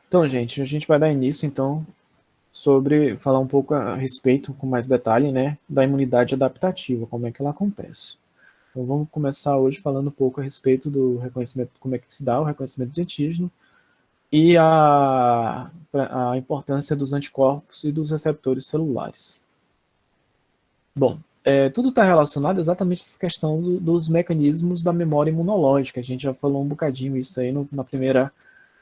Então, gente, a gente vai dar início, então, sobre falar um pouco a respeito, com mais detalhe, né, da imunidade adaptativa, como é que ela acontece. Então, vamos começar hoje falando um pouco a respeito do reconhecimento, como é que se dá o reconhecimento de antígeno e a importância dos anticorpos e dos receptores celulares. Bom, tudo está relacionado exatamente a essa questão dos mecanismos da memória imunológica. A gente já falou um bocadinho isso aí na primeira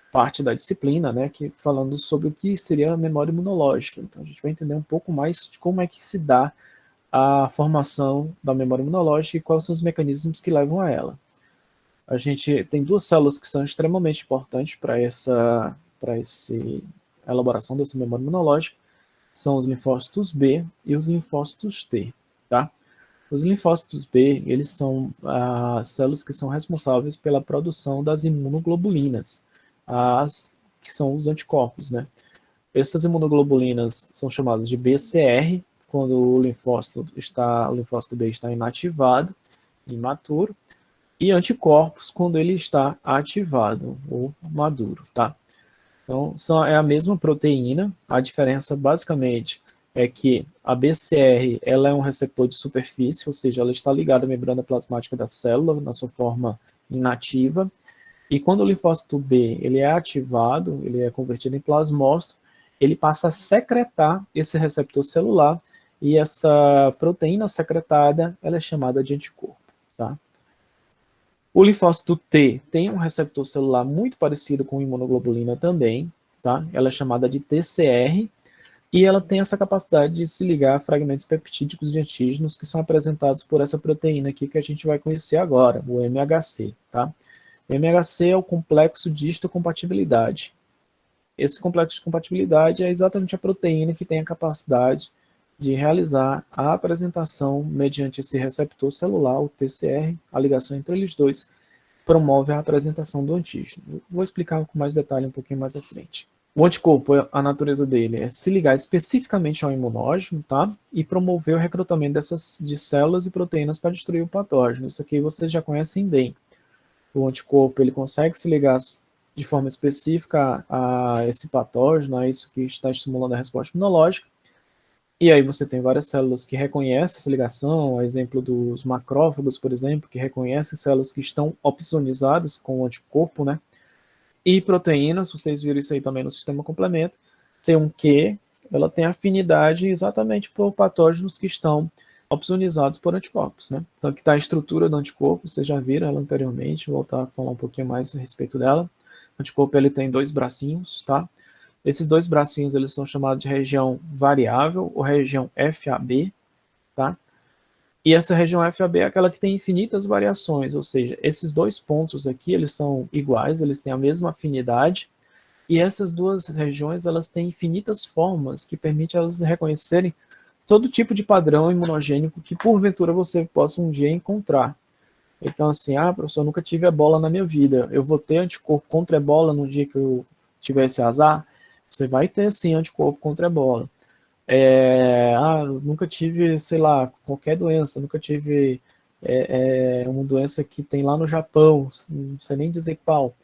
parte da disciplina, né, que falando sobre o que seria a memória imunológica. Então a gente vai entender um pouco mais de como é que se dá a formação da memória imunológica e quais são os mecanismos que levam a ela. A gente tem duas células que são extremamente importantes para essa elaboração dessa memória imunológica, são os linfócitos B e os linfócitos T, tá? Os linfócitos B, eles são as células que são responsáveis pela produção das imunoglobulinas, que são os anticorpos, né? Essas imunoglobulinas são chamadas de BCR, quando o linfócito B está inativado, imaturo, e anticorpos quando ele está ativado ou maduro, tá? Então, é a mesma proteína, a diferença basicamente é que a BCR ela é um receptor de superfície, ou seja, ela está ligada à membrana plasmática da célula na sua forma inativa, e quando o linfócito B ele é ativado, ele é convertido em plasmócito, ele passa a secretar esse receptor celular, e essa proteína secretada ela é chamada de anticorpo, tá? O linfócito T tem um receptor celular muito parecido com a imunoglobulina também, tá? Ela é chamada de TCR, e ela tem essa capacidade de se ligar a fragmentos peptídicos de antígenos que são apresentados por essa proteína aqui que a gente vai conhecer agora, o MHC, tá? O MHC é o complexo de histocompatibilidade. Esse complexo de compatibilidade é exatamente a proteína que tem a capacidade de realizar a apresentação mediante esse receptor celular, o TCR, a ligação entre eles dois, promove a apresentação do antígeno. Vou explicar com mais detalhe um pouquinho mais à frente. O anticorpo, a natureza dele é se ligar especificamente ao imunógeno, tá? E promover o recrutamento de células e proteínas para destruir o patógeno. Isso aqui vocês já conhecem bem. O anticorpo ele consegue se ligar de forma específica a esse patógeno, a isso que está estimulando a resposta imunológica. E aí você tem várias células que reconhecem essa ligação, a exemplo dos macrófagos, por exemplo, que reconhecem células que estão opsonizadas com o anticorpo, né? E proteínas, vocês viram isso aí também no sistema complemento, C1Q, ela tem afinidade exatamente por patógenos que estão opsonizados por anticorpos, né? Então aqui está a estrutura do anticorpo, vocês já viram ela anteriormente, vou voltar a falar um pouquinho mais a respeito dela. O anticorpo ele tem dois bracinhos, tá? Esses dois bracinhos eles são chamados de região variável ou região FAB, tá? E essa região FAB é aquela que tem infinitas variações, ou seja, esses dois pontos aqui eles são iguais, eles têm a mesma afinidade, e essas duas regiões elas têm infinitas formas que permitem elas reconhecerem todo tipo de padrão imunogênico que porventura você possa um dia encontrar. Então assim, professor, eu nunca tive ebola na minha vida, eu vou ter anticorpo contra ebola no dia que eu tiver esse azar? Você vai ter sim anticorpo contra ebola. Nunca tive, sei lá, qualquer doença, nunca tive uma doença que tem lá no Japão, não sei nem dizer qual.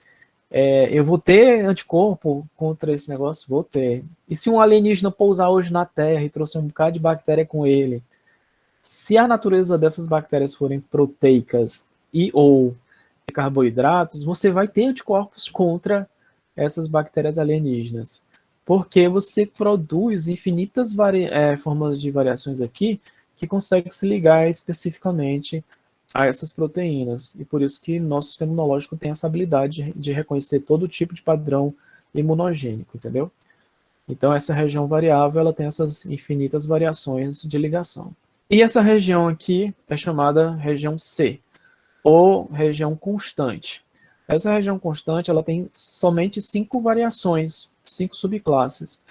Eu vou ter anticorpo contra esse negócio? Vou ter. E se um alienígena pousar hoje na Terra e trouxer um bocado de bactéria com ele? Se a natureza dessas bactérias forem proteicas e ou carboidratos, você vai ter anticorpos contra essas bactérias alienígenas. Porque você produz infinitas formas de variações aqui que conseguem se ligar especificamente a essas proteínas. E por isso que nosso sistema imunológico tem essa habilidade de reconhecer todo tipo de padrão imunogênico, entendeu? Então essa região variável ela tem essas infinitas variações de ligação. E essa região aqui é chamada região C, ou região constante. Essa região constante ela tem somente 5 variações, 5 subclasses.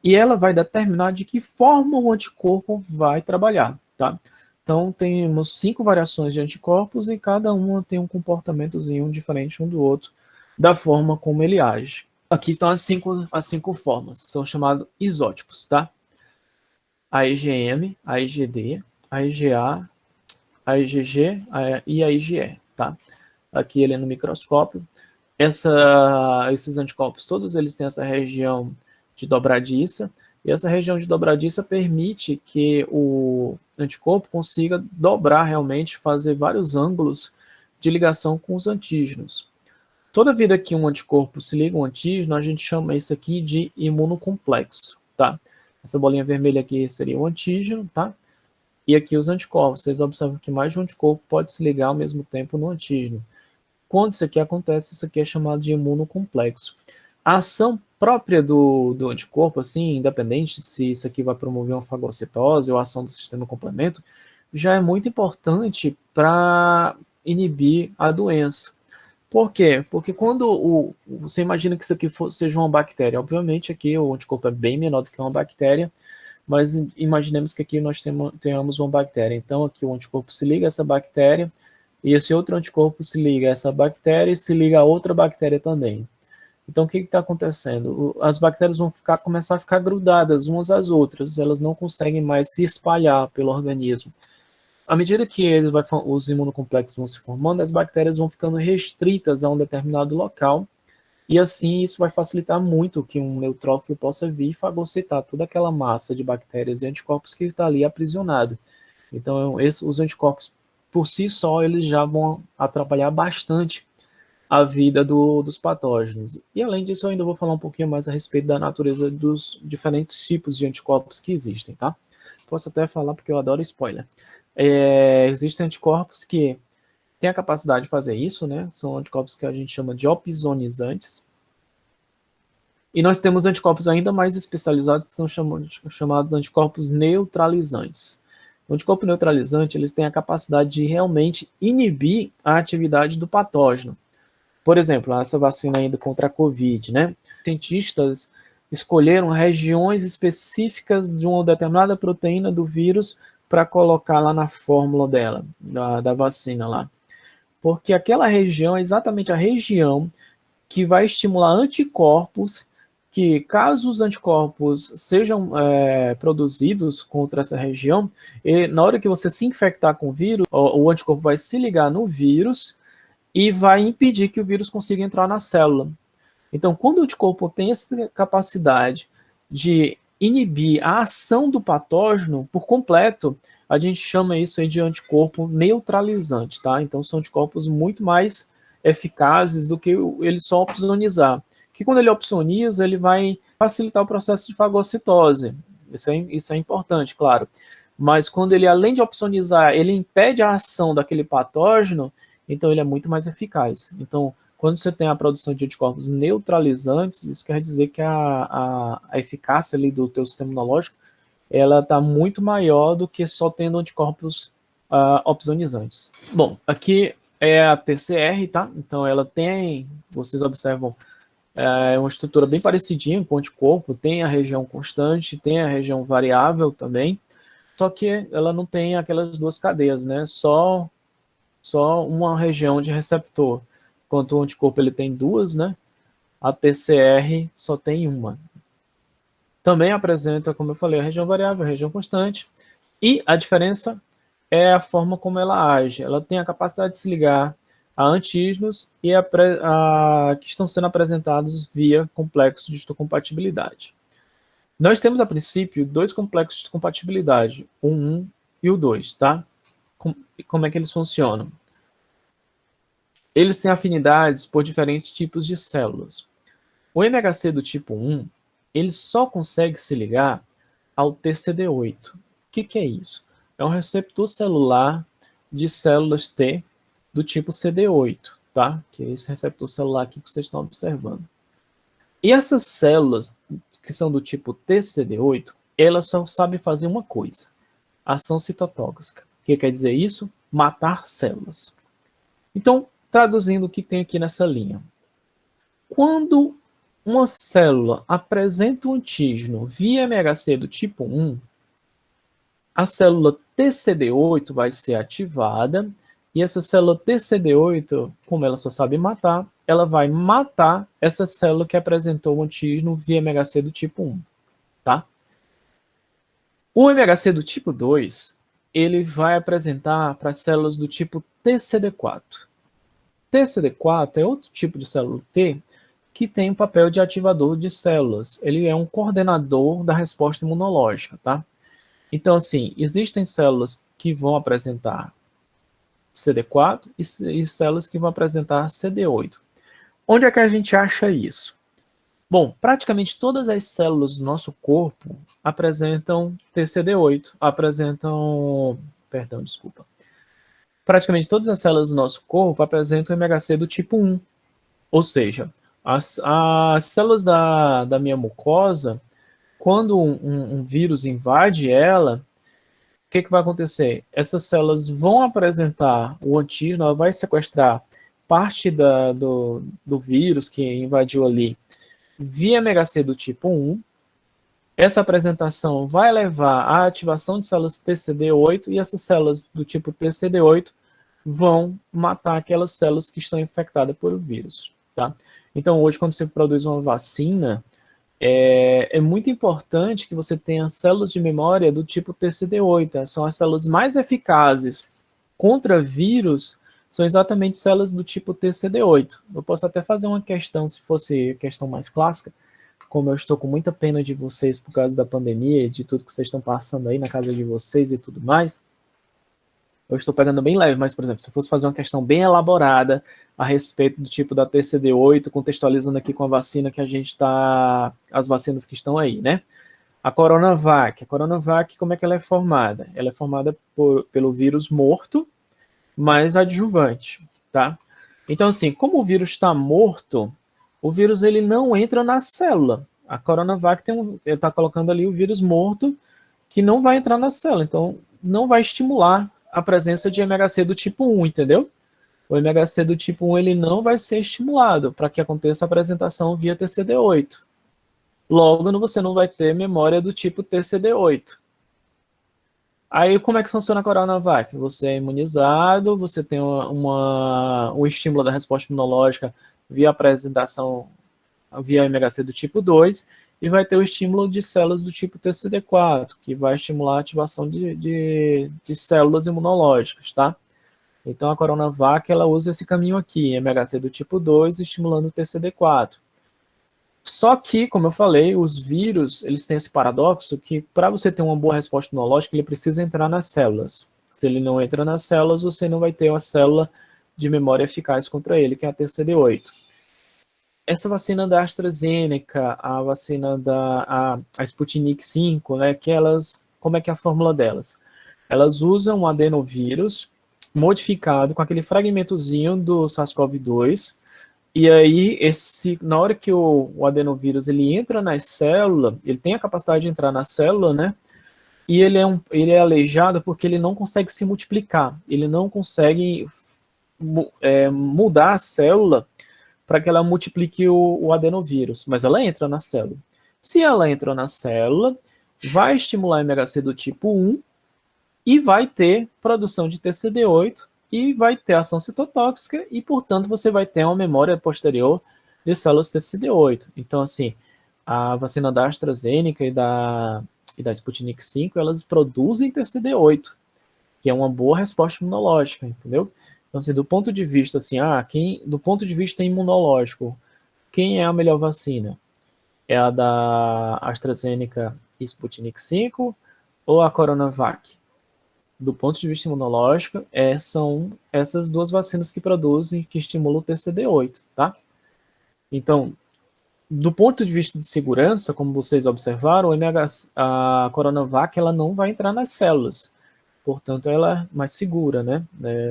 E ela vai determinar de que forma o anticorpo vai trabalhar, tá? Então, temos 5 variações de anticorpos e cada uma tem um comportamentozinho diferente um do outro, da forma como ele age. Aqui estão as cinco formas, são chamados isótipos, tá? A IgM, a IgD, a IgA, a IgG e a IgE, tá? Aqui ele é no microscópio. esses anticorpos, todos eles têm essa região de dobradiça, e essa região de dobradiça permite que o anticorpo consiga dobrar realmente, fazer vários ângulos de ligação com os antígenos. Toda vida que um anticorpo se liga a um antígeno, a gente chama isso aqui de imunocomplexo, tá? Essa bolinha vermelha aqui seria o antígeno, tá? E aqui os anticorpos. Vocês observam que mais de um anticorpo pode se ligar ao mesmo tempo no antígeno. Quando isso aqui acontece, isso aqui é chamado de imunocomplexo. A ação própria do anticorpo, assim, independente se isso aqui vai promover uma fagocitose ou a ação do sistema complemento, já é muito importante para inibir a doença. Por quê? Porque quando você imagina que isso aqui seja uma bactéria, obviamente aqui o anticorpo é bem menor do que uma bactéria, mas imaginemos que aqui nós tenhamos uma bactéria. Então aqui o anticorpo se liga a essa bactéria, e esse outro anticorpo se liga a essa bactéria e se liga a outra bactéria também. Então, o que está acontecendo? As bactérias vão começar a ficar grudadas umas às outras, elas não conseguem mais se espalhar pelo organismo. À medida que os imunocomplexos vão se formando, as bactérias vão ficando restritas a um determinado local, e assim isso vai facilitar muito que um neutrófilo possa vir e fagocitar toda aquela massa de bactérias e anticorpos que está ali aprisionado. Então, os anticorpos, por si só, eles já vão atrapalhar bastante a vida dos patógenos. E além disso, eu ainda vou falar um pouquinho mais a respeito da natureza dos diferentes tipos de anticorpos que existem, tá? Posso até falar porque eu adoro spoiler. Existem anticorpos que têm a capacidade de fazer isso, né? São anticorpos que a gente chama de opsonizantes. E nós temos anticorpos ainda mais especializados que são chamados anticorpos neutralizantes. O anticorpo neutralizante, eles têm a capacidade de realmente inibir a atividade do patógeno. Por exemplo, essa vacina ainda contra a Covid, né? Cientistas escolheram regiões específicas de uma determinada proteína do vírus para colocar lá na fórmula dela, da vacina lá. Porque aquela região é exatamente a região que vai estimular anticorpos que, caso os anticorpos sejam produzidos contra essa região, na hora que você se infectar com o vírus, o anticorpo vai se ligar no vírus e vai impedir que o vírus consiga entrar na célula. Então, quando o anticorpo tem essa capacidade de inibir a ação do patógeno por completo, a gente chama isso aí de anticorpo neutralizante, tá? Então, são anticorpos muito mais eficazes do que ele só opsonizar. Que quando ele opsoniza, ele vai facilitar o processo de fagocitose. Isso é importante, claro. Mas quando ele, além de opsonizar, ele impede a ação daquele patógeno, então ele é muito mais eficaz. Então, quando você tem a produção de anticorpos neutralizantes, isso quer dizer que a eficácia ali do teu sistema imunológico, ela está muito maior do que só tendo anticorpos opsonizantes. Bom, aqui é a TCR, tá? Então ela tem, vocês observam, uma estrutura bem parecidinha com o anticorpo, tem a região constante, tem a região variável também, só que ela não tem aquelas duas cadeias, né? Só uma região de receptor. Enquanto o anticorpo ele tem duas, né? A TCR só tem uma. Também apresenta, como eu falei, a região variável, a região constante. E a diferença é a forma como ela age. Ela tem a capacidade de se ligar a antígenos e que estão sendo apresentados via complexo de histocompatibilidade. Nós temos, a princípio, dois complexos de compatibilidade, o 1 e o 2, tá? Como é que eles funcionam? Eles têm afinidades por diferentes tipos de células. O MHC do tipo 1, ele só consegue se ligar ao TCD8. O que é isso? É um receptor celular de células T do tipo CD8, tá? Que é esse receptor celular aqui que vocês estão observando. E essas células que são do tipo TCD8, elas só sabem fazer uma coisa: ação citotóxica. O que quer dizer isso? Matar células. Então, traduzindo o que tem aqui nessa linha. Quando uma célula apresenta um antígeno via MHC do tipo 1, a célula TCD8 vai ser ativada, e essa célula TCD8, como ela só sabe matar, ela vai matar essa célula que apresentou o antígeno via MHC do tipo 1, tá? O MHC do tipo 2, ele vai apresentar para células do tipo TCD4. TCD4 é outro tipo de célula T que tem o papel de ativador de células. Ele é um coordenador da resposta imunológica, tá? Então, assim, existem células que vão apresentar CD4 e células que vão apresentar CD8. Onde é que a gente acha isso? Bom, praticamente todas as células do nosso corpo apresentam TCD8, desculpa. Praticamente todas as células do nosso corpo apresentam MHC do tipo 1, ou seja, as células da minha mucosa, quando um vírus invade ela, o que vai acontecer? Essas células vão apresentar o antígeno, ela vai sequestrar parte do vírus que invadiu ali via MHC do tipo 1. Essa apresentação vai levar à ativação de células TCD8 e essas células do tipo TCD8 vão matar aquelas células que estão infectadas por o vírus, tá? Então, hoje, quando você produz uma vacina, é muito importante que você tenha células de memória do tipo TCD8. Tá? São as células mais eficazes contra vírus, são exatamente células do tipo TCD8. Eu posso até fazer uma questão, se fosse a questão mais clássica, como eu estou com muita pena de vocês por causa da pandemia e de tudo que vocês estão passando aí na casa de vocês e tudo mais, eu estou pegando bem leve, mas, por exemplo, se eu fosse fazer uma questão bem elaborada a respeito do tipo da TCD8, contextualizando aqui com a vacina que a gente está, as vacinas que estão aí, né? A Coronavac, como é que ela é formada? Ela é formada pelo vírus morto, mais adjuvante, tá? Então, assim, como o vírus está morto, o vírus ele não entra na célula. A Coronavac ele está colocando ali o vírus morto que não vai entrar na célula, então não vai estimular a presença de MHC do tipo 1, entendeu? O MHC do tipo 1 ele não vai ser estimulado para que aconteça a apresentação via TCD8. Logo, você não vai ter memória do tipo TCD8. Aí, como é que funciona a Coronavac? Você é imunizado, você tem um estímulo da resposta imunológica via apresentação via MHC do tipo 2, e vai ter o estímulo de células do tipo TCD4, que vai estimular a ativação de células imunológicas, tá? Então, a Coronavac, ela usa esse caminho aqui, MHC do tipo 2, estimulando o TCD4. Só que, como eu falei, os vírus, eles têm esse paradoxo que, para você ter uma boa resposta imunológica, ele precisa entrar nas células. Se ele não entra nas células, você não vai ter uma célula de memória eficaz contra ele, que é a TCD8. Essa vacina da AstraZeneca, a vacina a Sputnik V, né, como é que é a fórmula delas? Elas usam um adenovírus modificado com aquele fragmentozinho do SARS-CoV-2, e aí, na hora que o adenovírus ele entra na célula, ele tem a capacidade de entrar na célula, né? E ele é aleijado porque ele não consegue se multiplicar, ele não consegue mudar a célula para que ela multiplique o adenovírus, mas ela entra na célula. Se ela entra na célula, vai estimular MHC do tipo 1 e vai ter produção de TCD8 e vai ter ação citotóxica e, portanto, você vai ter uma memória posterior de células TCD8. Então, assim, a vacina da AstraZeneca e da Sputnik V, elas produzem TCD8, que é uma boa resposta imunológica, entendeu? Então, assim, do ponto de vista, assim, do ponto de vista imunológico, quem é a melhor vacina? É a da AstraZeneca e Sputnik V ou a Coronavac? Do ponto de vista imunológico, são essas duas vacinas que produzem, que estimulam o TCD8, tá? Então, do ponto de vista de segurança, como vocês observaram, a Coronavac ela não vai entrar nas células. Portanto, ela é mais segura, né?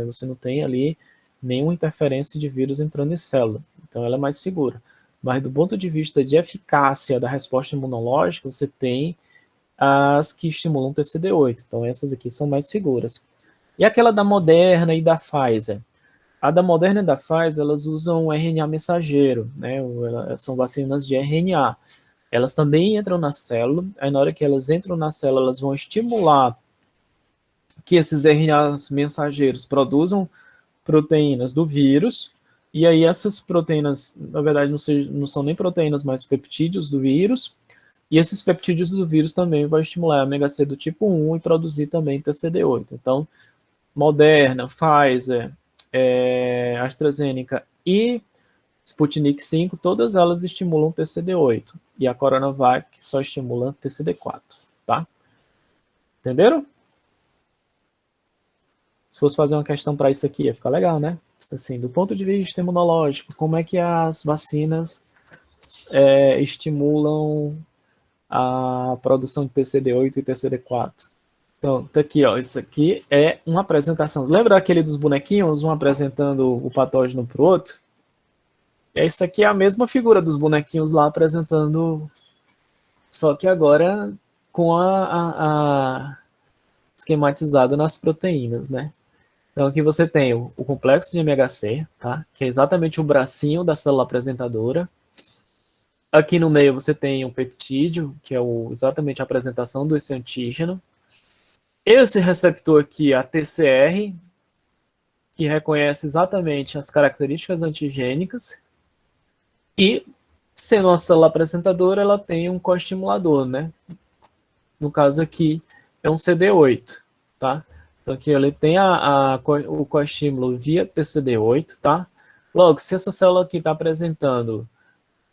Você não tem ali nenhuma interferência de vírus entrando em célula. Então, ela é mais segura. Mas, do ponto de vista de eficácia da resposta imunológica, você tem as que estimulam TCD8. Então, essas aqui são mais seguras. E aquela da Moderna e da Pfizer? A da Moderna e da Pfizer, elas usam RNA mensageiro, né? São vacinas de RNA. Elas também entram na célula, aí na hora que elas entram na célula, elas vão estimular que esses RNAs mensageiros produzam proteínas do vírus, e aí essas proteínas, na verdade, não são nem proteínas, mas peptídeos do vírus, e esses peptídeos do vírus também vão estimular a MHC do tipo 1 e produzir também TCD8. Então, Moderna, Pfizer, AstraZeneca e Sputnik V, todas elas estimulam TCD8. E a Coronavac só estimula TCD4, tá? Entenderam? Se fosse fazer uma questão para isso aqui, ia ficar legal, né? Assim, do ponto de vista imunológico, como é que as vacinas estimulam a produção de TCD8 e TCD4? Então, tá aqui, ó. Isso aqui é uma apresentação. Lembra aquele dos bonequinhos, um apresentando o patógeno para o outro? Essa aqui é a mesma figura dos bonequinhos lá apresentando, só que agora com a esquematizado nas proteínas, né? Então aqui você tem o complexo de MHC, tá? Que é exatamente o bracinho da célula apresentadora. Aqui no meio você tem o peptídeo, que é exatamente a apresentação desse antígeno. Esse receptor aqui, a TCR, que reconhece exatamente as características antigênicas. E, sendo uma célula apresentadora, ela tem um coestimulador, né? No caso aqui, é um CD8, tá? Então aqui ele tem o coestímulo via TCD8, tá? Logo, se essa célula aqui está apresentando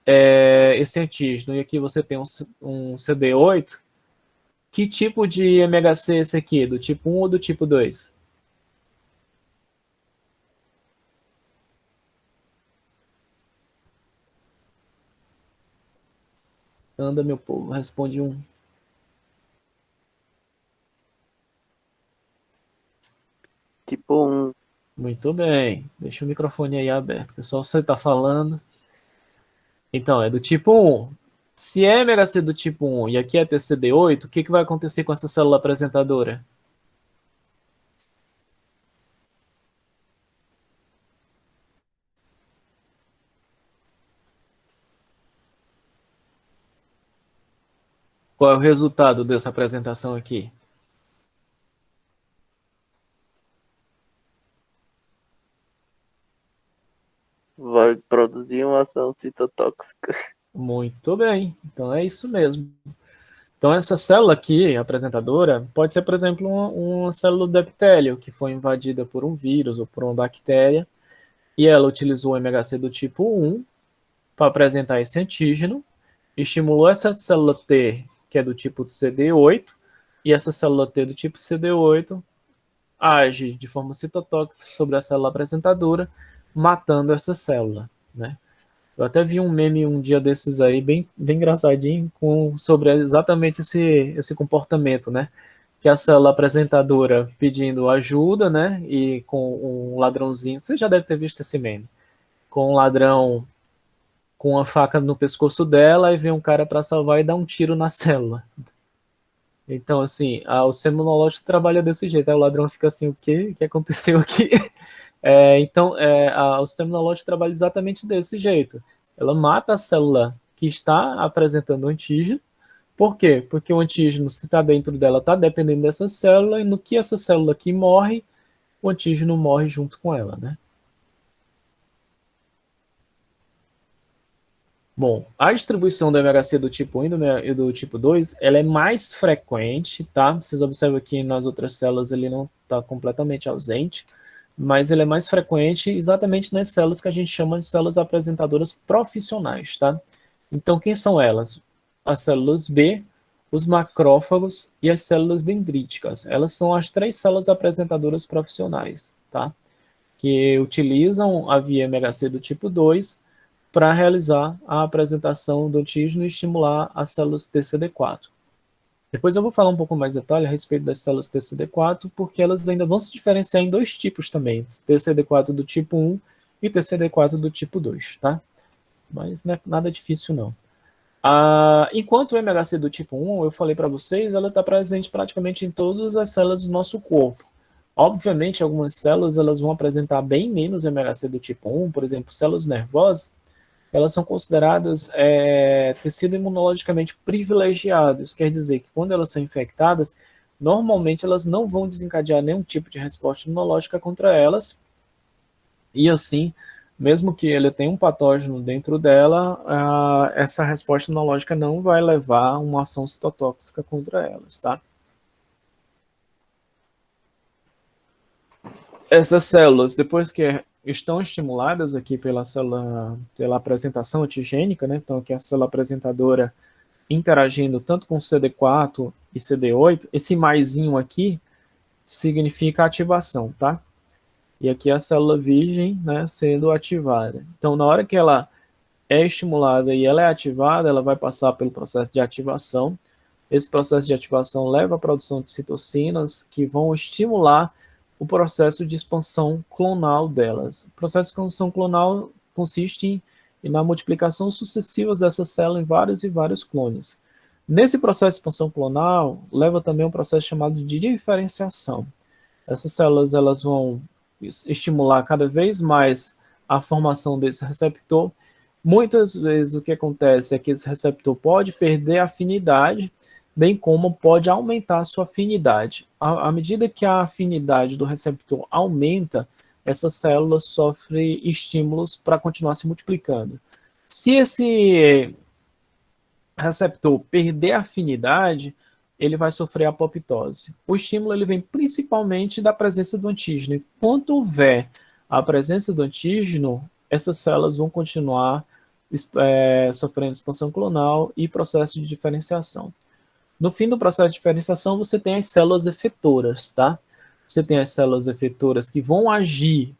esse antígeno e aqui você tem um CD8, que tipo de MHC é esse aqui? Do tipo 1 ou do tipo 2? Anda, meu povo, responde um. Tipo um. Muito bem. Deixa o microfone aí aberto, que só você está falando. Então, é do tipo 1. Se é MHC do tipo 1 e aqui é TCD8, o que vai acontecer com essa célula apresentadora? Qual é o resultado dessa apresentação aqui? Vai produzir uma ação citotóxica. Muito bem. Então é isso mesmo. Então essa célula aqui, apresentadora, pode ser, por exemplo, uma célula do epitélio que foi invadida por um vírus ou por uma bactéria e ela utilizou o MHC do tipo 1 para apresentar esse antígeno, estimulou essa célula T, que é do tipo CD8, e essa célula T do tipo CD8 age de forma citotóxica sobre a célula apresentadora, matando essa célula, né? Eu até vi um meme um dia desses aí, bem engraçadinho, sobre exatamente esse comportamento, né? Que a célula apresentadora pedindo ajuda, né? E com um ladrãozinho, você já deve ter visto esse meme, com um ladrão com uma faca no pescoço dela, e vem um cara para salvar e dá um tiro na célula. Então, assim, o sistema imunológico trabalha desse jeito. Aí o ladrão fica assim, o quê? O que aconteceu aqui? Então, o sistema imunológico trabalha exatamente desse jeito. Ela mata a célula que está apresentando o antígeno. Por quê? Porque o antígeno, se está dentro dela, está dependendo dessa célula, e no que essa célula aqui morre, o antígeno morre junto com ela, né? Bom, a distribuição do MHC do tipo 1 e do tipo 2, ela é mais frequente, tá? Vocês observam que nas outras células ele não está completamente ausente, mas ele é mais frequente exatamente nas células que a gente chama de células apresentadoras profissionais, tá? Então, quem são elas? As células B, os macrófagos e as células dendríticas. Elas são as 3 células apresentadoras profissionais, tá? Que utilizam a via MHC do tipo 2 para realizar a apresentação do antígeno e estimular as células TCD4. Depois eu vou falar um pouco mais de detalhe a respeito das células TCD4, porque elas ainda vão se diferenciar em 2 tipos também, TCD4 do tipo 1 e TCD4 do tipo 2, tá? Mas não é nada difícil não. Enquanto o MHC do tipo 1, eu falei para vocês, ela está presente praticamente em todas as células do nosso corpo. Obviamente, algumas células elas vão apresentar bem menos MHC do tipo 1, por exemplo, células nervosas, elas são consideradas tecido imunologicamente privilegiados, quer dizer que quando elas são infectadas, normalmente elas não vão desencadear nenhum tipo de resposta imunológica contra elas, e assim, mesmo que ele tenha um patógeno dentro dela, essa resposta imunológica não vai levar a uma ação citotóxica contra elas, tá? essas células, depois que estão estimuladas aqui pela célula, pela apresentação antigênica, né? Então aqui a célula apresentadora interagindo tanto com CD4 e CD8, esse maisinho aqui significa ativação, tá? E aqui a célula virgem, né, sendo ativada. Então, na hora que ela é estimulada e ela é ativada, ela vai passar pelo processo de ativação. Esse processo de ativação leva à produção de citocinas que vão estimular o processo de expansão clonal delas. O processo de expansão clonal consiste na multiplicação sucessiva dessa célula em vários e vários clones. Nesse processo de expansão clonal, leva também um processo chamado de diferenciação. Essas células elas vão estimular cada vez mais a formação desse receptor. Muitas vezes o que acontece é que esse receptor pode perder afinidade, bem como pode aumentar a sua afinidade. À medida que a afinidade do receptor aumenta, essa célula sofre estímulos para continuar se multiplicando. Se esse receptor perder afinidade, ele vai sofrer apoptose. O estímulo ele vem principalmente da presença do antígeno. Enquanto houver a presença do antígeno, essas células vão continuar sofrendo expansão clonal e processo de diferenciação. No fim do processo de diferenciação, você tem as células efetoras, tá? Você tem as células efetoras que vão agir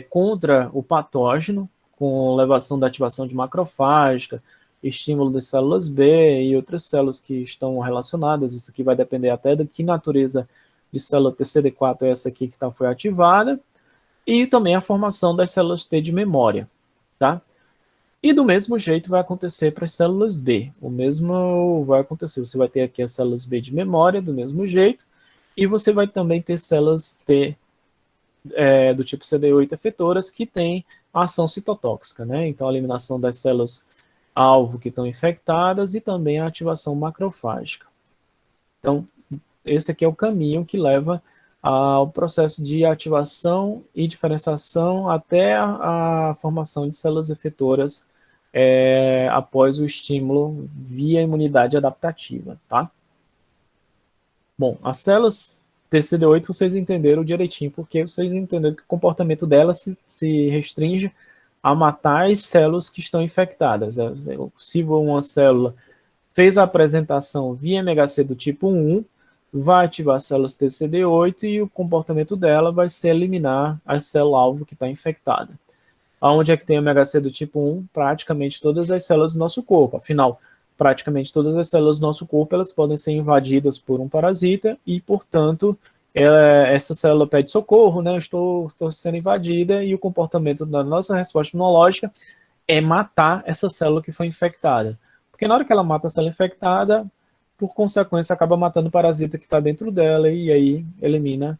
contra o patógeno, com elevação da ativação de macrofágica, estímulo das células B e outras células que estão relacionadas. Isso aqui vai depender até de que natureza de célula TCD4 é essa aqui que foi ativada, e também a formação das células T de memória, tá? E do mesmo jeito vai acontecer para as células B. O mesmo vai acontecer. Você vai ter aqui as células B de memória, do mesmo jeito, e você vai também ter células T do tipo CD8 efetoras que têm ação citotóxica, né? Então, a eliminação das células alvo que estão infectadas e também a ativação macrofágica. Então, esse aqui é o caminho que leva ao processo de ativação e diferenciação até a formação de células efetoras após o estímulo via imunidade adaptativa, tá? Bom, as células TCD8 vocês entenderam direitinho, porque vocês entenderam que o comportamento delas se restringe a matar as células que estão infectadas. Se uma célula fez a apresentação via MHC do tipo 1, vai ativar as células TCD8 e o comportamento dela vai ser eliminar a célula-alvo que está infectada. Aonde é que tem MHC do tipo 1? Praticamente todas as células do nosso corpo. Afinal, praticamente todas as células do nosso corpo elas podem ser invadidas por um parasita e, portanto, essa célula pede socorro, né? Estou sendo invadida, e o comportamento da nossa resposta imunológica é matar essa célula que foi infectada. Porque na hora que ela mata a célula infectada, por consequência, acaba matando o parasita que está dentro dela e aí elimina.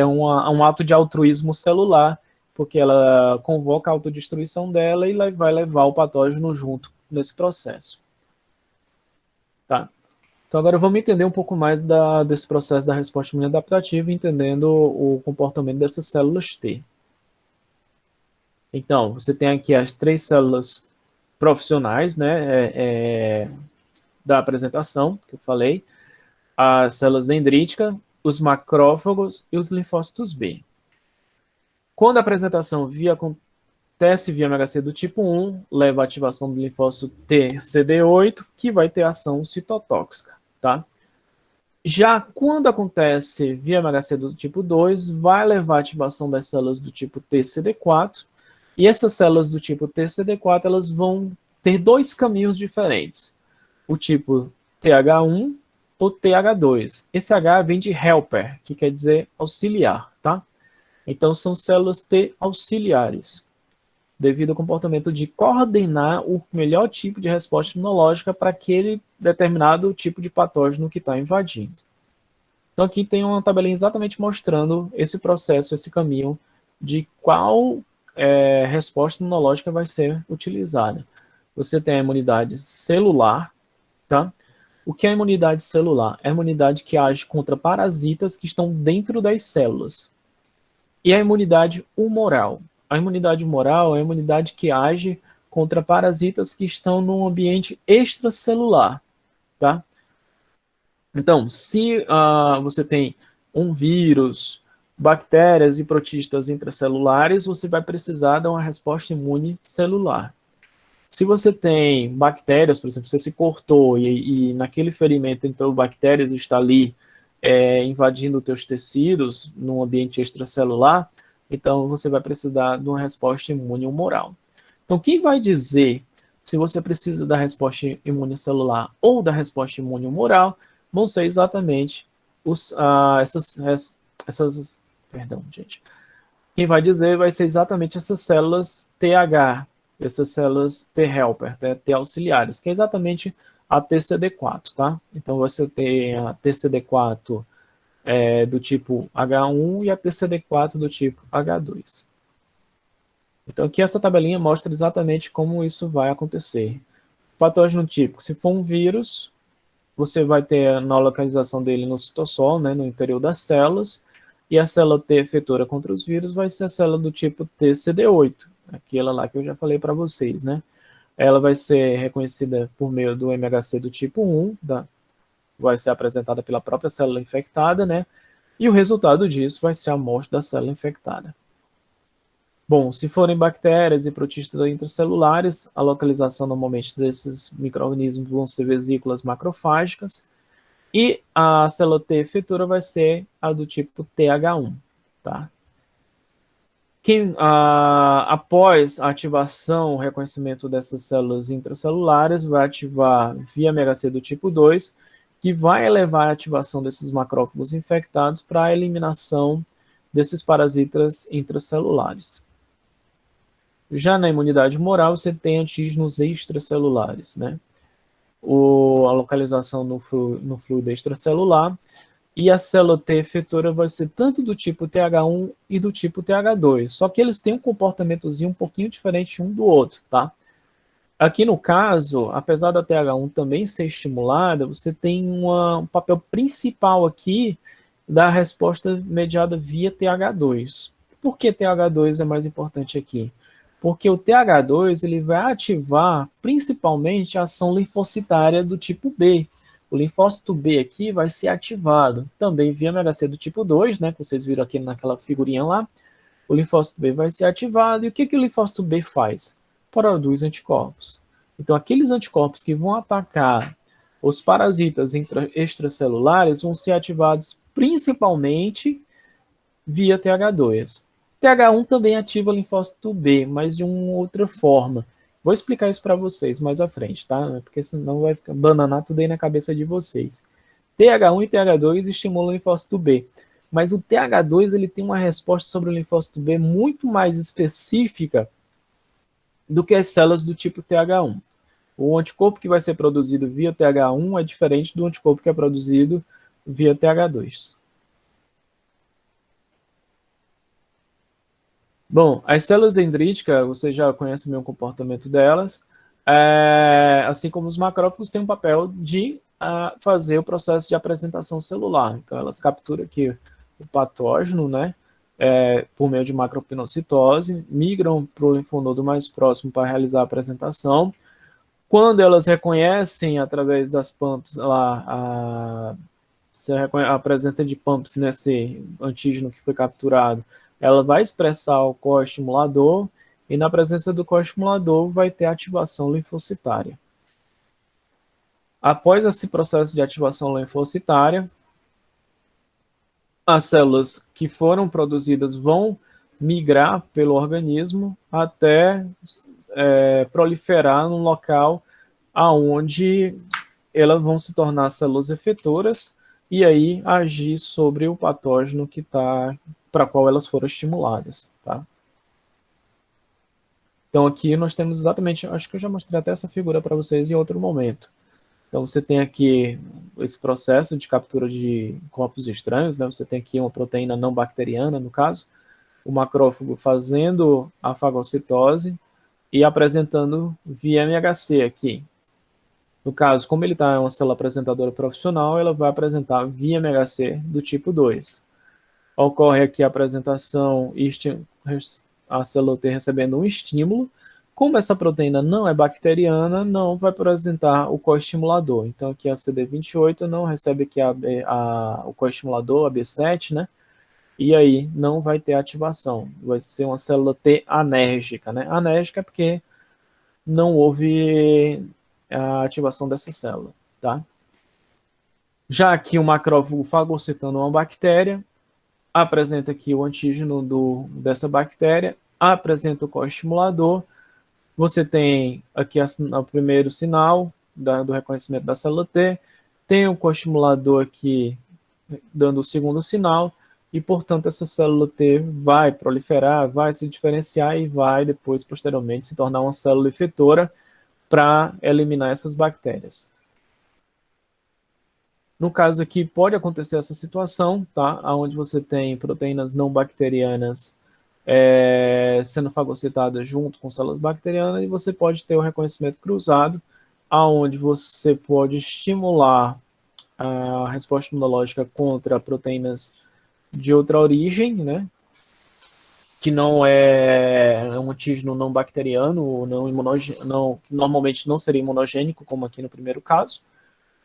Um ato de altruísmo celular, porque ela convoca a autodestruição dela e vai levar o patógeno junto nesse processo. Tá? Então agora vamos entender um pouco mais desse processo da resposta imune adaptativa, entendendo o comportamento dessas células T. Então, você tem aqui as 3 células profissionais, né, da apresentação, que eu falei, as células dendríticas, os macrófagos e os linfócitos B. Quando a apresentação acontece via MHC do tipo 1, leva à ativação do linfócito TCD8, que vai ter ação citotóxica, tá? Já quando acontece via MHC do tipo 2, vai levar à ativação das células do tipo TCD4, e essas células do tipo TCD4, elas vão ter 2 caminhos diferentes. O tipo TH1 ou TH2. Esse H vem de helper, que quer dizer auxiliar, tá? Então, são células T auxiliares, devido ao comportamento de coordenar o melhor tipo de resposta imunológica para aquele determinado tipo de patógeno que está invadindo. Então, aqui tem uma tabelinha exatamente mostrando esse processo, esse caminho de qual resposta imunológica vai ser utilizada. Você tem a imunidade celular, tá? O que é a imunidade celular? É a imunidade que age contra parasitas que estão dentro das células. E a imunidade humoral. A imunidade humoral é a imunidade que age contra parasitas que estão no ambiente extracelular, tá? Então, se você tem um vírus, bactérias e protistas intracelulares, você vai precisar de uma resposta imune celular. Se você tem bactérias, por exemplo, você se cortou e naquele ferimento entrou bactérias e está ali invadindo os teus tecidos no ambiente extracelular, então você vai precisar de uma resposta imune humoral. Então, quem vai dizer se você precisa da resposta imune celular ou da resposta imune humoral vão ser exatamente perdão, gente. Quem vai dizer vai ser exatamente essas células TH, essas células T-helper, T auxiliares, que é exatamente a TCD4, tá? Então você tem a TCD4 do tipo H1 e a TCD4 do tipo H2. Então aqui essa tabelinha mostra exatamente como isso vai acontecer. Patógeno típico, se for um vírus, você vai ter na localização dele no citosol, né, no interior das células, e a célula T efetora contra os vírus vai ser a célula do tipo TCD8, aquela lá que eu já falei para vocês, né? Ela vai ser reconhecida por meio do MHC do tipo 1, vai ser apresentada pela própria célula infectada, né? E o resultado disso vai ser a morte da célula infectada. Bom, se forem bactérias e protistas intracelulares, a localização normalmente desses micro-organismos vão ser vesículas macrofágicas, e a célula T efetora vai ser a do tipo TH1, tá? Após a ativação, o reconhecimento dessas células intracelulares, vai ativar via MHC do tipo 2, que vai elevar a ativação desses macrófagos infectados para a eliminação desses parasitas intracelulares. Já na imunidade humoral, você tem antígenos extracelulares, né? A localização no fluido extracelular, e a célula T efetora vai ser tanto do tipo TH1 e do tipo TH2, só que eles têm um comportamentozinho um pouquinho diferente um do outro, tá? Aqui no caso, apesar da TH1 também ser estimulada, você tem um papel principal aqui da resposta mediada via TH2. Por que TH2 é mais importante aqui? Porque o TH2 ele vai ativar principalmente a ação linfocitária do tipo B. O linfócito B aqui vai ser ativado também via MHC do tipo 2, né, que vocês viram aqui naquela figurinha lá. O linfócito B vai ser ativado, e o que o linfócito B faz? Produz anticorpos. Então, aqueles anticorpos que vão atacar os parasitas extracelulares vão ser ativados principalmente via TH2. TH1 também ativa o linfócito B, mas de uma outra forma. Vou explicar isso para vocês mais à frente, tá? Porque senão vai ficar bananar tudo aí na cabeça de vocês. TH1 e TH2 estimulam o linfócito B, mas o TH2 ele tem uma resposta sobre o linfócito B muito mais específica do que as células do tipo TH1. O anticorpo que vai ser produzido via TH1 é diferente do anticorpo que é produzido via TH2. Bom, as células dendríticas, você já conhece meio o comportamento delas, assim como os macrófagos têm um papel de fazer o processo de apresentação celular. Então, elas capturam aqui o patógeno, né, por meio de macropinocitose, migram para o linfonodo mais próximo para realizar a apresentação. Quando elas reconhecem, através das pumps, a presença de pumps nesse antígeno que foi capturado, ela vai expressar o coestimulador, e na presença do coestimulador vai ter ativação linfocitária. Após esse processo de ativação linfocitária, as células que foram produzidas vão migrar pelo organismo até proliferar num local aonde elas vão se tornar células efetoras e aí agir sobre o patógeno que está para qual elas foram estimuladas, tá? Então aqui nós temos exatamente, acho que eu já mostrei até essa figura para vocês em outro momento. Então você tem aqui esse processo de captura de corpos estranhos, né? Você tem aqui uma proteína não bacteriana, no caso, o macrófago fazendo a fagocitose e apresentando via MHC aqui. No caso, como ele está em uma célula apresentadora profissional, ela vai apresentar via MHC do tipo 2. Ocorre aqui a apresentação, a célula T recebendo um estímulo. Como essa proteína não é bacteriana, não vai apresentar o coestimulador. Então, aqui a CD28 não recebe aqui o coestimulador, a B7, né? e aí não vai ter ativação, vai ser uma célula T anérgica, né? Anérgica é porque não houve a ativação dessa célula, tá? Já aqui o macrófago fagocitando uma bactéria, apresenta aqui o antígeno dessa bactéria, apresenta o coestimulador, você tem aqui o primeiro sinal do reconhecimento da célula T, tem o coestimulador aqui dando o segundo sinal, e, portanto, essa célula T vai proliferar, vai se diferenciar e vai depois, posteriormente, se tornar uma célula efetora para eliminar essas bactérias. No caso aqui, pode acontecer essa situação, tá? Onde você tem proteínas não bacterianas sendo fagocitadas junto com células bacterianas, e você pode ter o reconhecimento cruzado, aonde você pode estimular a resposta imunológica contra proteínas de outra origem, né? Que não é um antígeno não bacteriano, ou não imunogênico, que normalmente não seria imunogênico, como aqui no primeiro caso,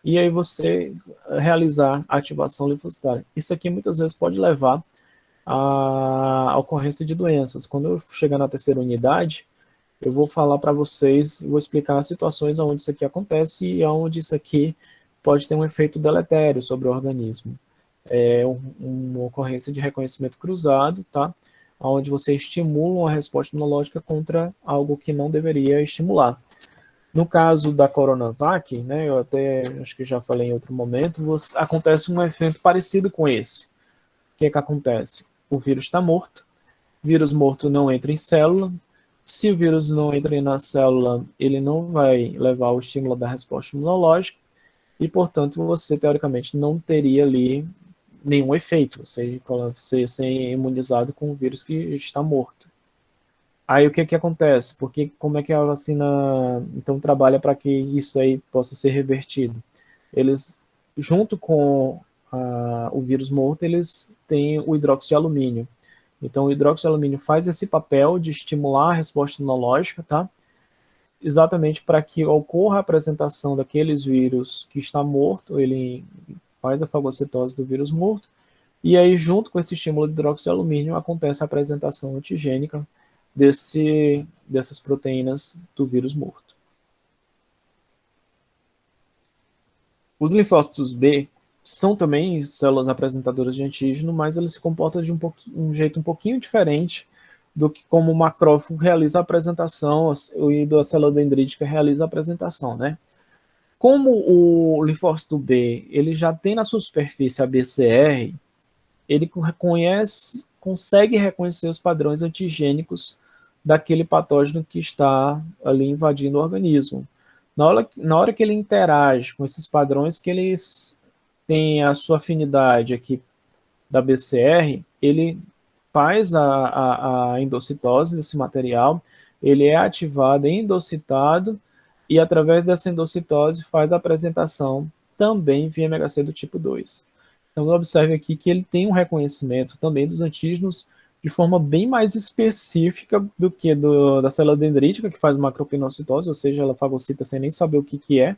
e aí você realizar a ativação linfocitária. Isso aqui muitas vezes pode levar à ocorrência de doenças. Quando eu chegar na terceira unidade, eu vou falar para vocês, vou explicar as situações onde isso aqui acontece e onde isso aqui pode ter um efeito deletério sobre o organismo. É uma ocorrência de reconhecimento cruzado, tá? Onde você estimula uma resposta imunológica contra algo que não deveria estimular. No caso da Coronavac, né, eu até acho que já falei em outro momento, acontece um efeito parecido com esse. O que é que acontece? O vírus está morto, o vírus morto não entra em célula, se o vírus não entra na célula, ele não vai levar ao estímulo da resposta imunológica, e, portanto, você, teoricamente, não teria ali nenhum efeito, você ser imunizado com um vírus que está morto. Aí o que que acontece? Porque como é que a vacina então trabalha para que isso aí possa ser revertido? Eles, junto com o vírus morto, eles têm o hidróxido de alumínio. Então o hidróxido de alumínio faz esse papel de estimular a resposta imunológica, tá? Exatamente para que ocorra a apresentação daqueles vírus que está morto, ele faz a fagocitose do vírus morto, e aí junto com esse estímulo de hidróxido de alumínio acontece a apresentação antigênica dessas proteínas do vírus morto. Os linfócitos B são também células apresentadoras de antígeno, mas eles se comportam de um jeito um pouquinho diferente do que como o macrófago realiza a apresentação e a célula dendrítica realiza a apresentação, né? Como o linfócito B ele já tem na sua superfície a BCR, ele consegue reconhecer os padrões antigênicos daquele patógeno que está ali invadindo o organismo. Na hora que ele interage com esses padrões, que eles têm a sua afinidade aqui da BCR, ele faz a endocitose desse material, ele é ativado, é endocitado, e através dessa endocitose faz a apresentação também via MHC do tipo 2. Então, observe aqui que ele tem um reconhecimento também dos antígenos de forma bem mais específica do que da célula dendrítica, que faz macropinocitose, ou seja, ela fagocita sem nem saber o que é,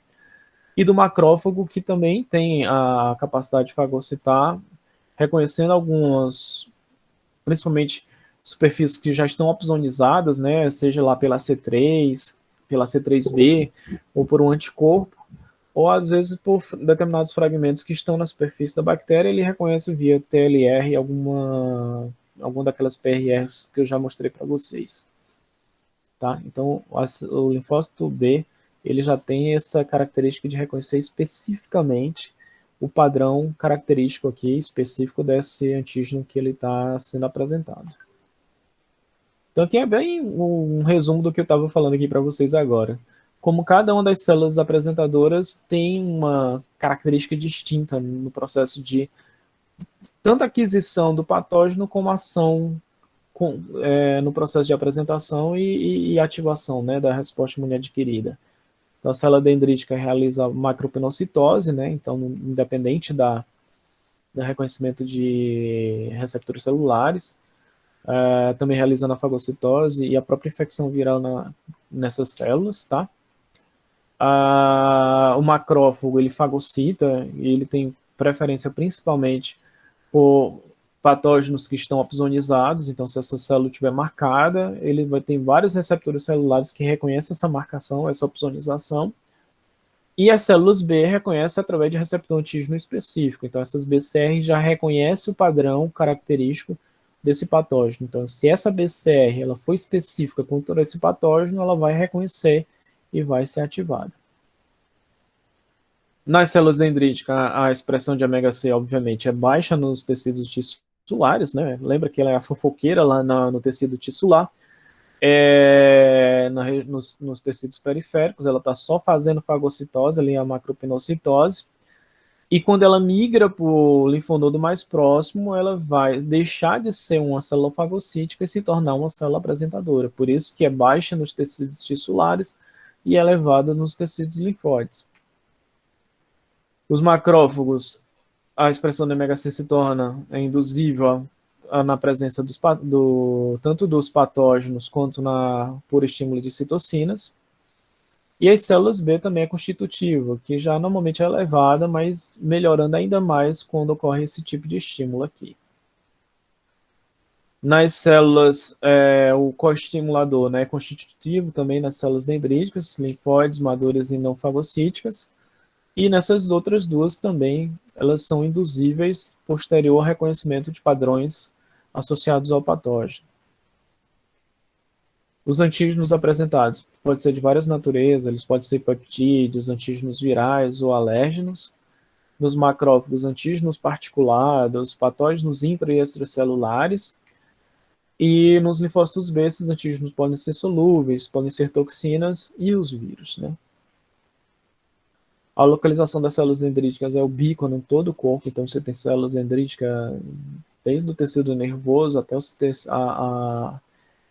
e do macrófago, que também tem a capacidade de fagocitar, reconhecendo algumas, principalmente superfícies que já estão opsonizadas, né, seja lá pela C3, pela C3b, ou por um anticorpo, ou às vezes por determinados fragmentos que estão na superfície da bactéria, ele reconhece via TLR alguma daquelas PRRs que eu já mostrei para vocês. Tá? Então, o linfócito B ele já tem essa característica de reconhecer especificamente o padrão característico aqui, específico desse antígeno que ele está sendo apresentado. Então, aqui é bem um resumo do que eu estava falando aqui para vocês agora. Como cada uma das células apresentadoras tem uma característica distinta no processo de tanto aquisição do patógeno como ação no processo de apresentação e ativação, né, da resposta imune adquirida. Então, a célula dendrítica realiza macropinocitose, né, então, independente da reconhecimento de receptores celulares, também realizando a fagocitose e a própria infecção viral nessas células, tá? O macrófago, ele fagocita e ele tem preferência principalmente por patógenos que estão opsonizados, então se essa célula estiver marcada, ele vai ter vários receptores celulares que reconhecem essa marcação, essa opsonização, e as células B reconhecem através de receptor antígeno específico. Então essas BCR já reconhecem o padrão característico desse patógeno. Então se essa BCR ela for específica contra esse patógeno, ela vai reconhecer e vai ser ativada. Nas células dendríticas, a expressão de ômega 6, obviamente, é baixa nos tecidos tissulares, né? Lembra que ela é a fofoqueira lá no tecido tissular. Nos tecidos periféricos, ela está só fazendo fagocitose, ali a macropinocitose. E quando ela migra para o linfonodo mais próximo, ela vai deixar de ser uma célula fagocítica e se tornar uma célula apresentadora. Por isso que é baixa nos tecidos tissulares e elevada nos tecidos linfóides. Os macrófagos, a expressão do ômega 6 se torna induzível na presença tanto dos patógenos quanto por estímulo de citocinas. E as células B também é constitutiva, que já normalmente é elevada, mas melhorando ainda mais quando ocorre esse tipo de estímulo aqui. Nas células, o coestimulador, né, é constitutivo também nas células dendríticas, linfóides, maduras e não fagocíticas. E nessas outras duas também, elas são induzíveis posterior ao reconhecimento de padrões associados ao patógeno. Os antígenos apresentados podem ser de várias naturezas, eles podem ser peptídeos, antígenos virais ou alérgenos. Nos macrófagos, antígenos particulados, patógenos intra- e extracelulares. E nos linfócitos B, esses antígenos podem ser solúveis, podem ser toxinas e os vírus, né? A localização das células dendríticas é ubíqua em todo o corpo, então você tem células dendríticas desde o tecido nervoso até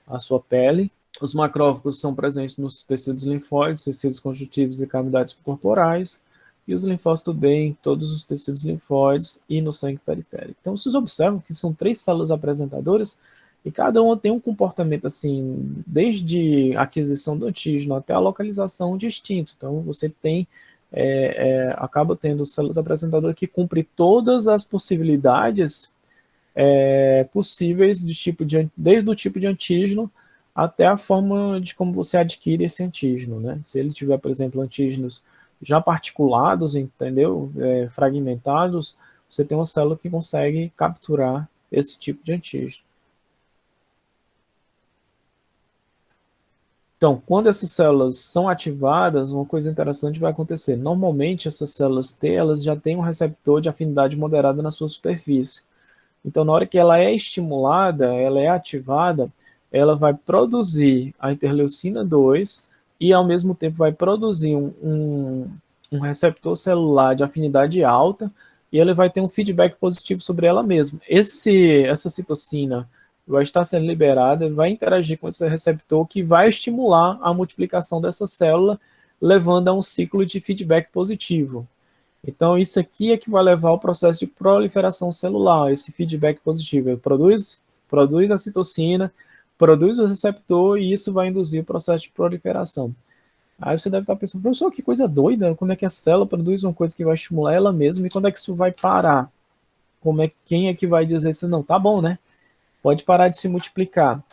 a sua pele. Os macrófagos são presentes nos tecidos linfóides, tecidos conjuntivos e cavidades corporais, e os linfócitos B em todos os tecidos linfóides e no sangue periférico. Então vocês observam que são 3 células apresentadoras e cada uma tem um comportamento assim, desde a aquisição do antígeno até a localização distinto. Então você tem acaba tendo células apresentadoras que cumprem todas as possibilidades possíveis desde o tipo de antígeno até a forma de como você adquire esse antígeno, né? Se ele tiver, por exemplo, antígenos já particulados, entendeu? Fragmentados, você tem uma célula que consegue capturar esse tipo de antígeno. Então, quando essas células são ativadas, uma coisa interessante vai acontecer. Normalmente, essas células T, elas já têm um receptor de afinidade moderada na sua superfície. Então, na hora que ela é estimulada, ela é ativada, ela vai produzir a interleucina 2 e, ao mesmo tempo, vai produzir um receptor celular de afinidade alta e ele vai ter um feedback positivo sobre ela mesma. Essa citocina vai estar sendo liberada, vai interagir com esse receptor que vai estimular a multiplicação dessa célula, levando a um ciclo de feedback positivo. Então, isso aqui é que vai levar ao processo de proliferação celular, esse feedback positivo. Ele produz a citocina, produz o receptor e isso vai induzir o processo de proliferação. Aí você deve estar pensando, professor, que coisa doida, como é que a célula produz uma coisa que vai estimular ela mesma e quando é que isso vai parar? Quem é que vai dizer isso? Não, tá bom, né? Pode parar de se multiplicar.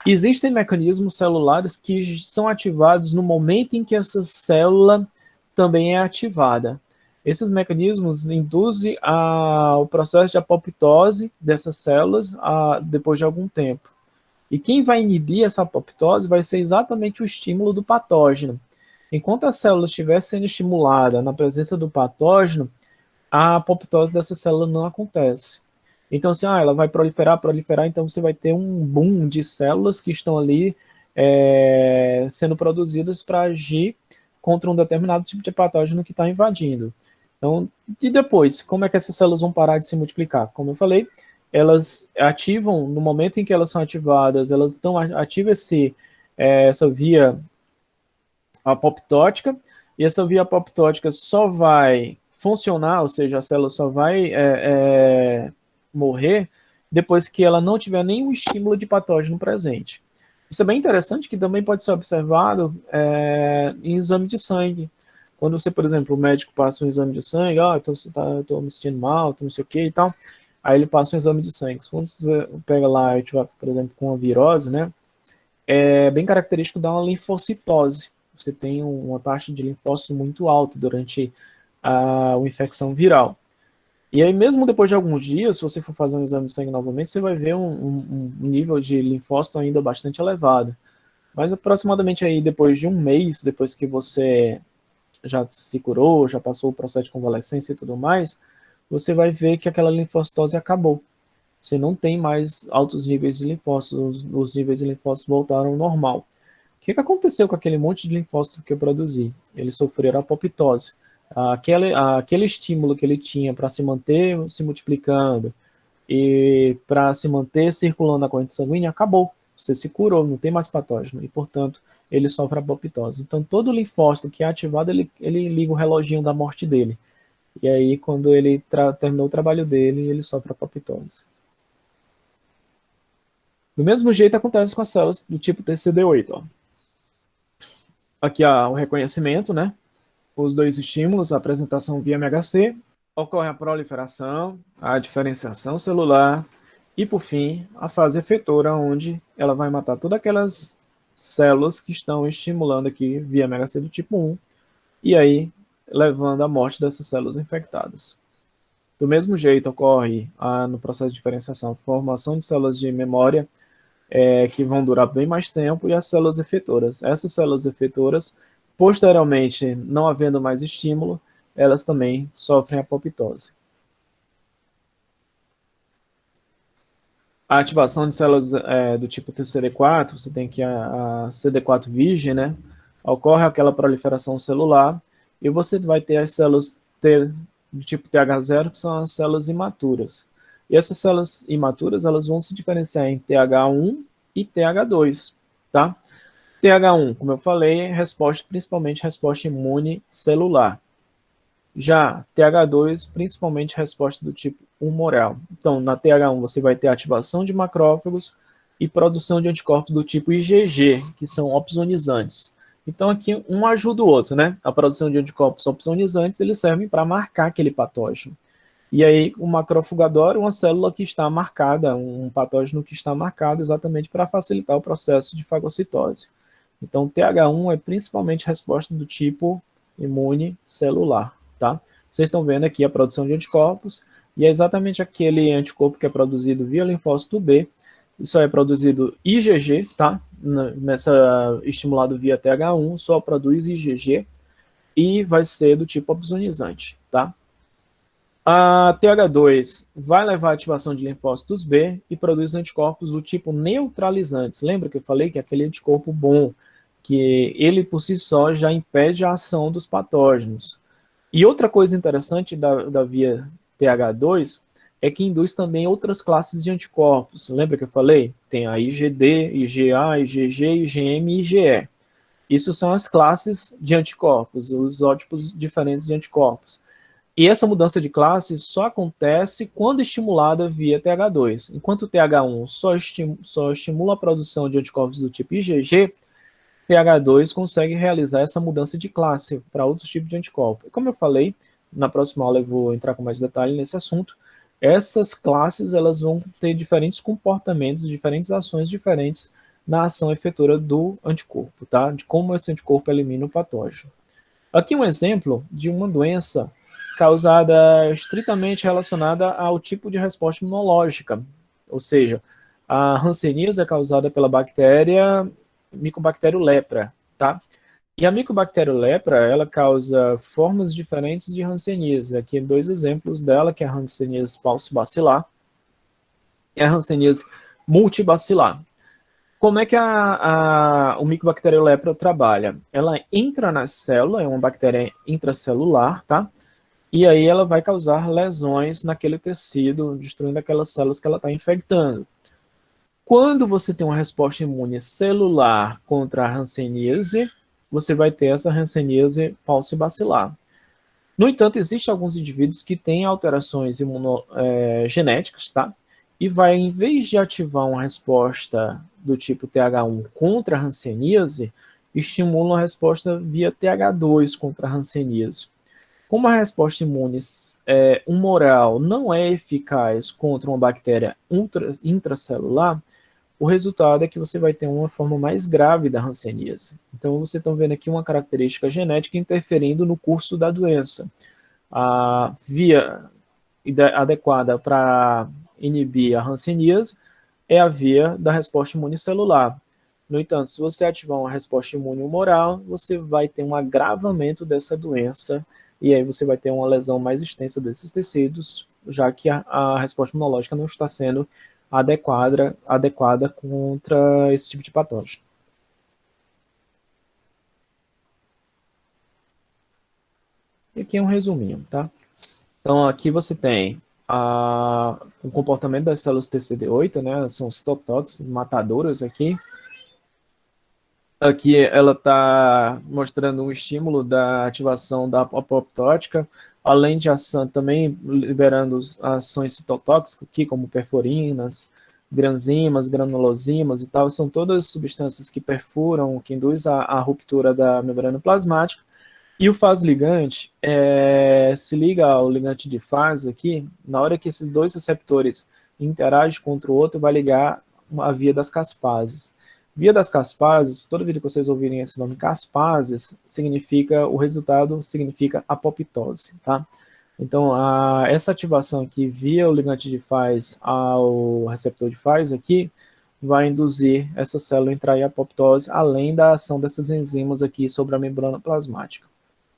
Existem mecanismos celulares que são ativados no momento em que essa célula também é ativada. Esses mecanismos induzem o processo de apoptose dessas células depois de algum tempo. E quem vai inibir essa apoptose vai ser exatamente o estímulo do patógeno. Enquanto a célula estiver sendo estimulada na presença do patógeno, a apoptose dessa célula não acontece. Então, assim, ela vai proliferar, então você vai ter um boom de células que estão ali sendo produzidas para agir contra um determinado tipo de patógeno que está invadindo. Então, e depois, como é que essas células vão parar de se multiplicar? Como eu falei, elas ativam, no momento em que elas são ativadas, elas ativam essa via apoptótica, e essa via apoptótica só vai funcionar, ou seja, a célula só vai morrer depois que ela não tiver nenhum estímulo de patógeno presente. Isso é bem interessante, que também pode ser observado em exame de sangue. Quando você, por exemplo, o médico passa um exame de sangue, então você estou me sentindo mal, não sei o que e tal. aí ele passa um exame de sangue. Quando você pega lá e tiver, por exemplo, com uma virose, né, é bem característico dar uma linfocitose. Você tem uma taxa de linfócito muito alta durante uma infecção viral. E aí, mesmo depois de alguns dias, se você for fazer um exame de sangue novamente, você vai ver um nível de linfócito ainda bastante elevado. Mas aproximadamente aí depois de um mês, depois que você já se curou, já passou o processo de convalescência e tudo mais, você vai ver que aquela linfocitose acabou. Você não tem mais altos níveis de linfócitos, os níveis de linfócitos voltaram ao normal. O que aconteceu com aquele monte de linfócito que eu produzi? Eles sofreram apoptose. Aquele estímulo que ele tinha para se manter se multiplicando e para se manter circulando na corrente sanguínea acabou. Você se curou, não tem mais patógeno e, portanto, ele sofre apoptose. Então, todo linfócito que é ativado, ele liga o reloginho da morte dele. E aí, quando ele terminou o trabalho dele, ele sofre apoptose. Do mesmo jeito acontece com as células do tipo TCD8. Ó. Aqui o reconhecimento, né? Os dois estímulos, a apresentação via MHC, ocorre a proliferação, a diferenciação celular e, por fim, a fase efetora, onde ela vai matar todas aquelas células que estão estimulando aqui via MHC do tipo 1, e aí levando à morte dessas células infectadas. Do mesmo jeito, ocorre no processo de diferenciação a formação de células de memória, que vão durar bem mais tempo, e as células efetoras. Essas células efetoras, posteriormente, não havendo mais estímulo, elas também sofrem apoptose. A ativação de células do tipo TCD4, você tem que a CD4 virgem, né? Ocorre aquela proliferação celular, e você vai ter as células do tipo TH0, que são as células imaturas. E essas células imaturas, elas vão se diferenciar em TH1 e TH2, tá? TH1, como eu falei, é principalmente resposta imune celular. Já TH2, principalmente resposta do tipo humoral. Então, na TH1 você vai ter ativação de macrófagos e produção de anticorpos do tipo IgG, que são opsonizantes. Então, aqui um ajuda o outro, né? A produção de anticorpos opsonizantes, eles servem para marcar aquele patógeno. E aí, o macrofagador é uma célula que está marcada, um patógeno que está marcado exatamente para facilitar o processo de fagocitose. Então, o TH1 é principalmente resposta do tipo imune celular, tá? Vocês estão vendo aqui a produção de anticorpos, e é exatamente aquele anticorpo que é produzido via linfócito B, isso é produzido IgG, tá? Estimulado via TH1, só produz IgG, e vai ser do tipo opsonizante, tá? A TH2 vai levar à ativação de linfócitos B e produz anticorpos do tipo neutralizantes. Lembra que eu falei que é aquele anticorpo bom, que ele por si só já impede a ação dos patógenos. E outra coisa interessante da via TH2 é que induz também outras classes de anticorpos. Lembra que eu falei? Tem a IgD, IgA, IgG, IgM e IgE. Isso são as classes de anticorpos, os isótipos diferentes de anticorpos. E essa mudança de classe só acontece quando estimulada via TH2. Enquanto o TH1 só estimula a produção de anticorpos do tipo IgG, TH2 consegue realizar essa mudança de classe para outros tipos de anticorpos. Como eu falei, na próxima aula eu vou entrar com mais detalhe nesse assunto. Essas classes elas vão ter diferentes comportamentos, diferentes ações diferentes na ação efetora do anticorpo, tá? De como esse anticorpo elimina o patógeno. Aqui um exemplo de uma doença causada estritamente relacionada ao tipo de resposta imunológica, ou seja, a hanseníase é causada pela bactéria Mycobacterium lepra, tá? E a Mycobacterium lepra, ela causa formas diferentes de hanseníase. Aqui dois exemplos dela, que é a hanseníase falcibacilar e a hanseníase multibacilar. Como é que o Mycobacterium lepra trabalha? Ela entra na célula, é uma bactéria intracelular, tá? E aí ela vai causar lesões naquele tecido, destruindo aquelas células que ela está infectando. Quando você tem uma resposta imune celular contra a hanseníase, você vai ter essa hanseníase falcibacilar. No entanto, existem alguns indivíduos que têm alterações genéticas, tá? E vai, em vez de ativar uma resposta do tipo TH1 contra a hanseníase, estimula uma resposta via TH2 contra a hanseníase. Como a resposta imune humoral não é eficaz contra uma bactéria intracelular, o resultado é que você vai ter uma forma mais grave da hanseníase. Então, vocês estão vendo aqui uma característica genética interferindo no curso da doença. A via adequada para inibir a hanseníase é a via da resposta imunicelular. No entanto, se você ativar uma resposta imune humoral, você vai ter um agravamento dessa doença e aí você vai ter uma lesão mais extensa desses tecidos, já que a resposta imunológica não está sendo adequada contra esse tipo de patógeno. E aqui é um resuminho, tá? Então, aqui você tem o comportamento das células TCD8, né? São citotóxicos, matadoras aqui. Aqui ela está mostrando um estímulo da ativação da apoptótica, além de ação também liberando ações citotóxicas aqui, como perforinas, granzimas, granulosimas e tal, são todas substâncias que perfuram, que induzem a ruptura da membrana plasmática. E o faz-ligante se liga ao ligante de fase aqui, na hora que esses dois receptores interagem contra o outro, vai ligar a via das caspases. Via das caspases, toda vida que vocês ouvirem esse nome caspases, significa, o resultado significa apoptose, tá? Então, essa ativação aqui via o ligante de faz ao receptor de faz aqui, vai induzir essa célula a entrar em apoptose, além da ação dessas enzimas aqui sobre a membrana plasmática.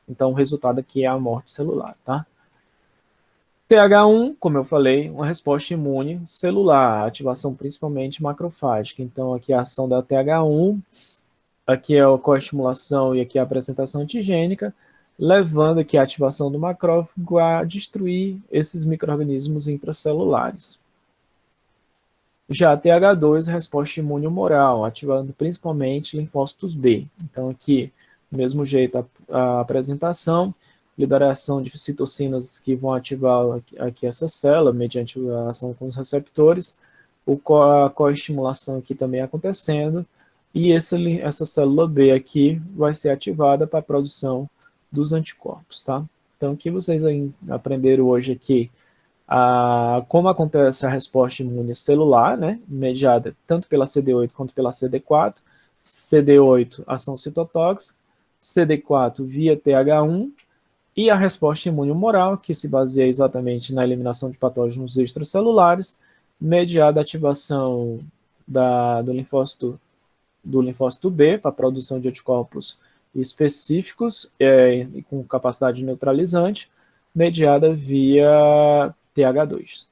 Então, o resultado aqui é a morte celular, tá? TH1, como eu falei, uma resposta imune celular, ativação principalmente macrofágica. Então, aqui a ação da TH1, aqui é a coestimulação e aqui a apresentação antigênica, levando aqui a ativação do macrófago a destruir esses micro-organismos intracelulares. Já a TH2, resposta imune humoral, ativando principalmente linfócitos B. Então, aqui, do mesmo jeito, a apresentação, liberação de citocinas que vão ativar aqui essa célula, mediante a ação com os receptores, a coestimulação aqui também acontecendo, e essa célula B aqui vai ser ativada para a produção dos anticorpos, tá? Então, o que vocês aprenderam hoje aqui, como acontece a resposta imune celular, né, mediada tanto pela CD8 quanto pela CD4, CD8, ação citotóxica, CD4 via TH1, e a resposta imune humoral, que se baseia exatamente na eliminação de patógenos extracelulares, mediada a ativação do linfócito B para a produção de anticorpos específicos e com capacidade neutralizante, mediada via TH2.